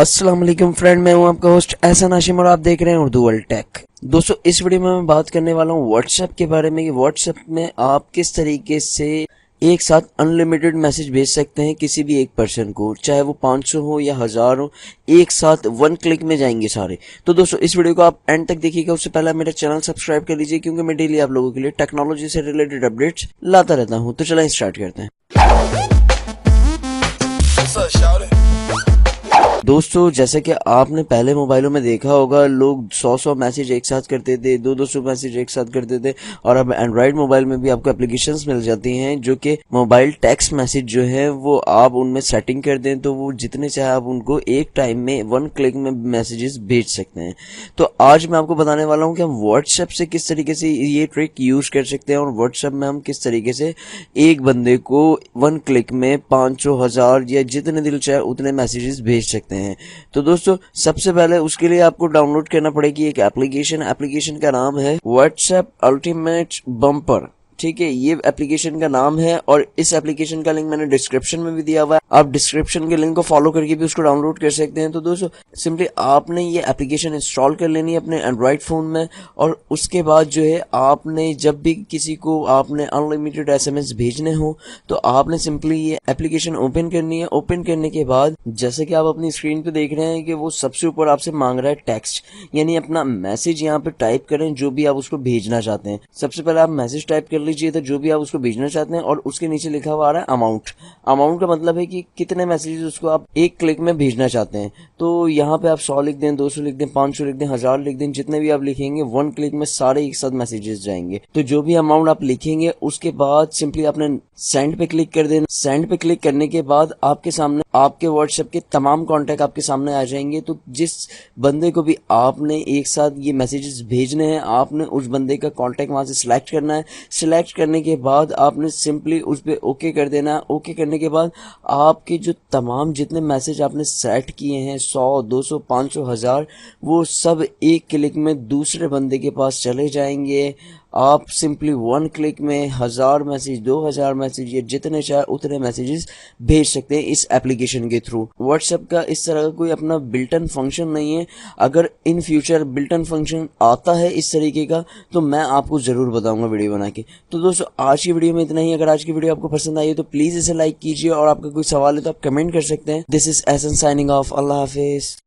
अस्सलाम वालेकुम फ्रेंड, मैं हूं आपका होस्ट एहसन हाशिम और आप देख रहे हैं उर्दू वर्ल्ड टेक। दोस्तों, इस वीडियो में मैं बात करने वाला हूं व्हाट्सएप के बारे में कि व्हाट्सएप में आप किस तरीके से एक साथ अनलिमिटेड मैसेज भेज सकते हैं किसी भी एक पर्सन को, चाहे वो 500 हो या 1000 हो, एक साथ वन क्लिक में जाएंगे सारे। तो दोस्तों, इस वीडियो को आप एंड तक देखिएगा। उससे पहले मेरा चैनल सब्सक्राइब कर लीजिए क्योंकि मैं डेली आप लोगों के लिए टेक्नोलॉजी से रिलेटेड अपडेट्स लाता रहता हूँ। तो चलिए स्टार्ट करते हैं। दोस्तों, जैसे कि आपने पहले मोबाइलों में देखा होगा, लोग 100 मैसेज एक साथ करते थे, 200 मैसेज एक साथ करते थे। और अब एंड्रॉइड मोबाइल में भी आपको एप्लीकेशंस मिल जाती हैं जो कि मोबाइल टेक्स्ट मैसेज जो है वो आप उनमें सेटिंग कर दें तो वो जितने चाहे आप उनको एक टाइम में वन क्लिक में मैसेजेस भेज सकते हैं। तो आज मैं आपको बताने वाला हूँ कि हम व्हाट्सएप से किस तरीके से ये ट्रिक यूज कर सकते हैं और व्हाट्सएप में हम किस तरीके से एक बंदे को वन क्लिक में 500, 1000 या जितने दिल चाहे उतने मैसेजेस भेज सकते हैं। तो दोस्तों, सबसे पहले उसके लिए आपको डाउनलोड करना पड़ेगी एक एप्लीकेशन का नाम है व्हाट्सएप अल्टीमेट बम्पर। ठीक है, ये एप्लीकेशन का नाम है और इस एप्लीकेशन का लिंक मैंने डिस्क्रिप्शन में भी दिया हुआ है। आप डिस्क्रिप्शन के लिंक को फॉलो करके भी उसको डाउनलोड कर सकते हैं। तो दोस्तों, सिंपली आपने ये एप्लीकेशन इंस्टॉल कर लेनी है अपने एंड्रॉइड फोन में और उसके बाद जो है आपने जब भी किसी को आपने अनलिमिटेड एसएमएस भेजने हो तो आपने सिंपली ये एप्लीकेशन ओपन करनी है। ओपन करने के बाद जैसे कि आप अपनी स्क्रीन पे देख रहे हैं कि वो सबसे ऊपर आपसे मांग रहा है टेक्स्ट, यानी अपना मैसेज यहाँ पे टाइप करें जो भी आप उसको भेजना चाहते हैं। सबसे पहले आप मैसेज टाइप कर लीजिए तो जो भी आप उसको भेजना चाहते हैं और उसके नीचे लिखा हुआ आ रहा है अमाउंट का मतलब है कि कितने मैसेजेस उसको आप एक क्लिक में भेजना चाहते हैं। तो यहाँ पे आप 100 लिख दें, 200 लिख दें, 500 लिख दें, 1000 लिख दें, जितने भी आप लिखेंगे वन क्लिक में सारे एक साथ मैसेजेस जाएंगे। तो जो भी अमाउंट आप लिखेंगे उसके बाद सिंपली आपने सेंड पे क्लिक कर देना। सेंड पे क्लिक करने के बाद आपके सामने आपके व्हाट्सएप के तमाम कॉन्टैक्ट आपके सामने आ जाएंगे। तो जिस बंदे को भी आपने एक साथ ये मैसेजेस भेजने हैं आपने उस बंदे का कॉन्टैक्ट वहां से सिलेक्ट करना है। सिलेक्ट करने के बाद आपने सिंपली उस पे ओके कर देना है। ओके करने के बाद आपके जो तमाम जितने मैसेज आपने सेट किए हैं 100, 200, 500, 1000, वो सब एक क्लिक में दूसरे बंदे के पास चले जाएंगे। आप सिंपली वन क्लिक में 1000 मैसेज, 2000 मैसेज या जितने चाहे उतने मैसेजेस भेज सकते हैं इस एप्लीकेशन के थ्रू। व्हाट्सएप का इस तरह का कोई अपना बिल्ट इन फंक्शन नहीं है। अगर in future built in function आता है इस तरीके का तो मैं आपको जरूर बताऊंगा वीडियो बना के। तो दोस्तों, आज की वीडियो में इतना ही। अगर आज की वीडियो आपको पसंद आई है तो प्लीज इसे लाइक कीजिए और आपका कोई सवाल है तो आप कमेंट कर सकते हैं। This is Ehsan signing off. अल्लाह हाफिज।